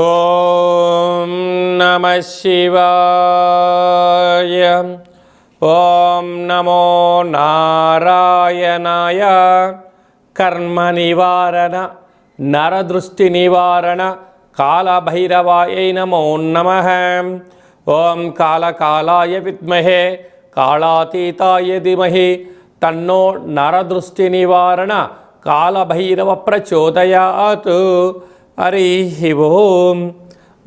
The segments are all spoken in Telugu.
ఓం నమః శివాయ. ఓం నమో నారాయణాయ. కర్మ నివారణ నరదృష్టి నివారణ కాళభైరవాయ నమో నమః. ఓం కాళకాలాయ విద్మహే కాళాతీతాయ ధీమహి తన్నో నరదృష్టి నివారణ కాళభైరవ ప్రచోదయాత్. హరి ఓం.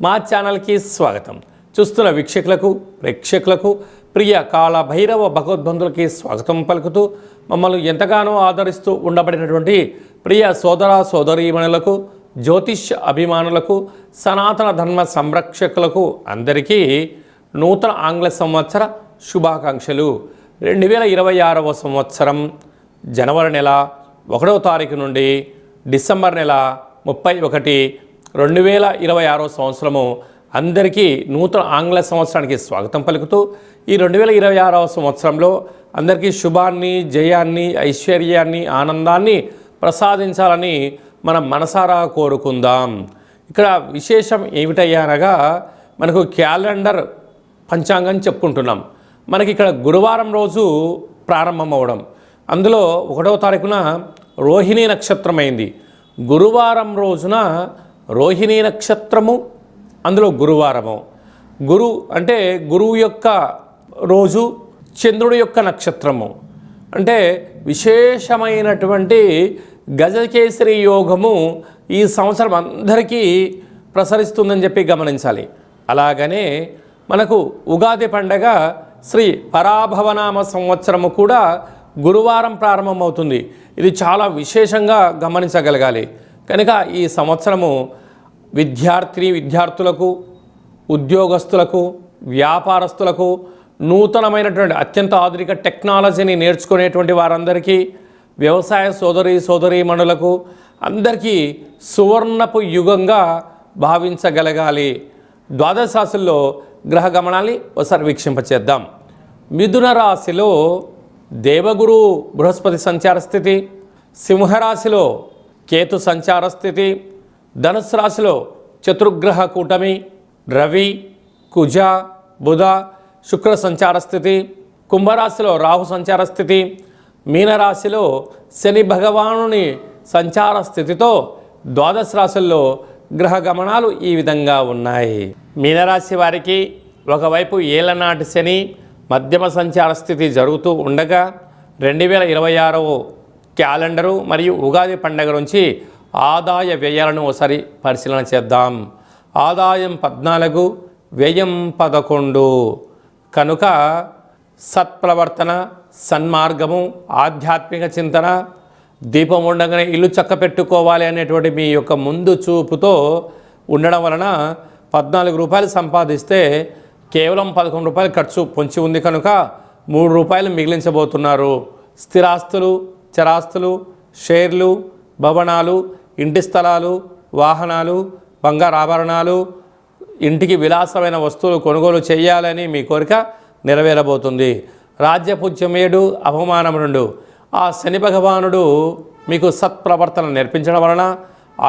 మా ఛానల్కి స్వాగతం. చూస్తున్న వీక్షకులకు ప్రేక్షకులకు ప్రియ కాళభైరవ భగవద్బంధులకి స్వాగతం పలుకుతూ మమ్మల్ని ఎంతగానో ఆదరిస్తూ ఉండబడినటువంటి ప్రియ సోదర సోదరీమణులకు, జ్యోతిష్ అభిమానులకు, సనాతన ధర్మ సంరక్షకులకు అందరికీ నూతన ఆంగ్ల సంవత్సర శుభాకాంక్షలు. 2026వ సంవత్సరం జనవరి నెల 1వ తారీఖు నుండి డిసెంబర్ నెల 31, 2026వ సంవత్సరము అందరికీ నూతన ఆంగ్ల సంవత్సరానికి స్వాగతం పలుకుతూ ఈ 2026వ సంవత్సరంలో అందరికీ శుభాన్ని, జయాన్ని, ఐశ్వర్యాన్ని, ఆనందాన్ని ప్రసాదించాలని మనం మనసారా కోరుకుందాం. ఇక్కడ విశేషం ఏమిటయ్యా అనగా మనకు క్యాలెండర్ పంచాంగం చెప్పుకుంటున్నాం. మనకి ఇక్కడ గురువారం రోజు ప్రారంభమవడం, అందులో 1వ తారీఖున రోహిణీ నక్షత్రం అయింది. గురువారం రోజున రోహిణీ నక్షత్రము, అందులో గురువారము. గురు అంటే గురువు యొక్క రోజు, చంద్రుడి యొక్క నక్షత్రము. అంటే విశేషమైనటువంటి గజకేసరి యోగము ఈ సంవత్సరం అందరికీ ప్రసరిస్తుందని చెప్పి గమనించాలి. అలాగనే మనకు ఉగాది పండగ శ్రీ పరాభవనామ సంవత్సరము కూడా గురువారం ప్రారంభమవుతుంది. ఇది చాలా విశేషంగా గమనించగలగాలి. కనుక ఈ సంవత్సరము విద్యార్థులకు, ఉద్యోగస్తులకు, వ్యాపారస్తులకు, నూతనమైనటువంటి అత్యంత ఆధునిక టెక్నాలజీని నేర్చుకునేటువంటి వారందరికీ, వ్యవసాయ సోదరీమణులకు అందరికీ సువర్ణపు యుగంగా భావించగలగాలి. ద్వాదశ రాశుల్లో గ్రహ గమనాన్ని ఒకసారి వీక్షింపచేద్దాం. మిథున రాశిలో దేవగురు బృహస్పతి సంచార స్థితి, సింహరాశిలో కేతు సంచార స్థితి, ధనుసు రాశిలో చతుర్గ్రహ కూటమి రవి, కుజ, బుధ, శుక్ర సంచార స్థితి, కుంభరాశిలో రాహు సంచార స్థితి, మీనరాశిలో శని భగవానుని సంచార స్థితితో ద్వాదశ రాశుల్లో గ్రహ గమనాలు ఈ విధంగా ఉన్నాయి. మీనరాశి వారికి ఒకవైపు ఏళ్లనాటి శని మధ్యమ సంచార స్థితి జరుగుతూ ఉండగా 2026వ క్యాలెండరు మరియు ఉగాది పండుగ నుంచి ఆదాయ వ్యయాలను ఒకసారి పరిశీలన చేద్దాం. ఆదాయం 14, వ్యయం 11. కనుక సత్ప్రవర్తన, సన్మార్గము, ఆధ్యాత్మిక చింతన, దీపం ఉండగానే ఇల్లు చక్క పెట్టుకోవాలి అనేటువంటి మీ యొక్క ముందు చూపుతో ఉండడం వలన 14 రూపాయలు సంపాదిస్తే కేవలం 11 రూపాయలు ఖర్చు పొంచి ఉంది కనుక 3 రూపాయలు మిగిలించబోతున్నారు. స్థిరాస్తులు, చరాస్తులు, షేర్లు, భవనాలు, ఇంటి స్థలాలు, వాహనాలు, బంగారు ఆభరణాలు, ఇంటికి విలాసమైన వస్తువులు కొనుగోలు చేయాలని మీ కోరిక నెరవేరబోతుంది. రాజ్యపూజ్యం 7, అవమానం 2. ఆ శని భగవానుడు మీకు సత్ప్రవర్తన నేర్పించడం వలన,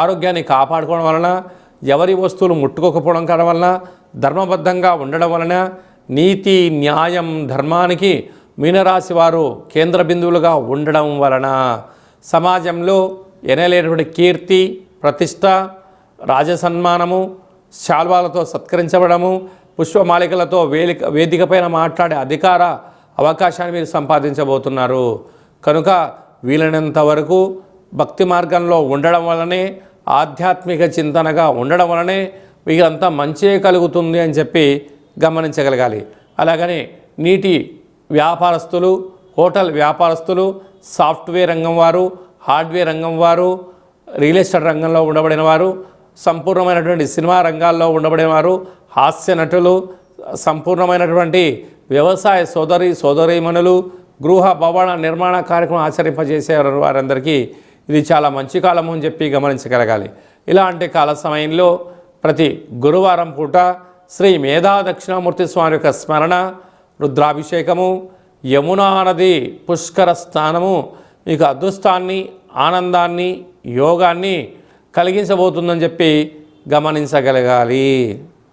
ఆరోగ్యాన్ని కాపాడుకోవడం వలన, ఎవరి వస్తువులు ముట్టుకోకపోవడం కావడం వలన, ధర్మబద్ధంగా ఉండడం వలన, నీతి, న్యాయం, ధర్మానికి మీనరాశి వారు కేంద్ర బిందువులుగా ఉండడం వలన సమాజంలో ఎనలేనటువంటి కీర్తి, ప్రతిష్ట, రాజసన్మానము, శాల్వాలతో సత్కరించబడము, పుష్పమాలికలతో వేదికపైన మాట్లాడే అధికార అవకాశాన్ని మీరు సంపాదించబోతున్నారు. కనుక వీలైనంత వరకు భక్తి మార్గంలో ఉండడం వలనే, ఆధ్యాత్మిక చింతనగా ఉండడం వలనే వీరంతా మంచే కలుగుతుంది అని చెప్పి గమనించగలగాలి. అలాగనే నీటి వ్యాపారస్తులు, హోటల్ వ్యాపారస్తులు, సాఫ్ట్వేర్ రంగం వారు, హార్డ్వేర్ రంగం వారు, రియల్ ఎస్టేట్ రంగంలో ఉండబడిన వారు, సంపూర్ణమైనటువంటి సినిమా రంగాల్లో ఉండబడిన వారు, హాస్య నటులు, సంపూర్ణమైనటువంటి వ్యవసాయ సోదరీమణులు, గృహ భవన నిర్మాణ కార్యక్రమం ఆచరింపజేసే వారందరికీ ఇది చాలా మంచి కాలము అని చెప్పి గమనించగలగాలి. ఇలాంటి కాల సమయంలో ప్రతి గురువారం పూట శ్రీ మేధా దక్షిణామూర్తి స్వామి యొక్క స్మరణ, రుద్రాభిషేకము, యమునా నది పుష్కర స్నానము మీకు అదృష్టాన్ని, ఆనందాన్ని, యోగాన్ని కలిగించబోతుందని చెప్పి గమనించగలగాలి.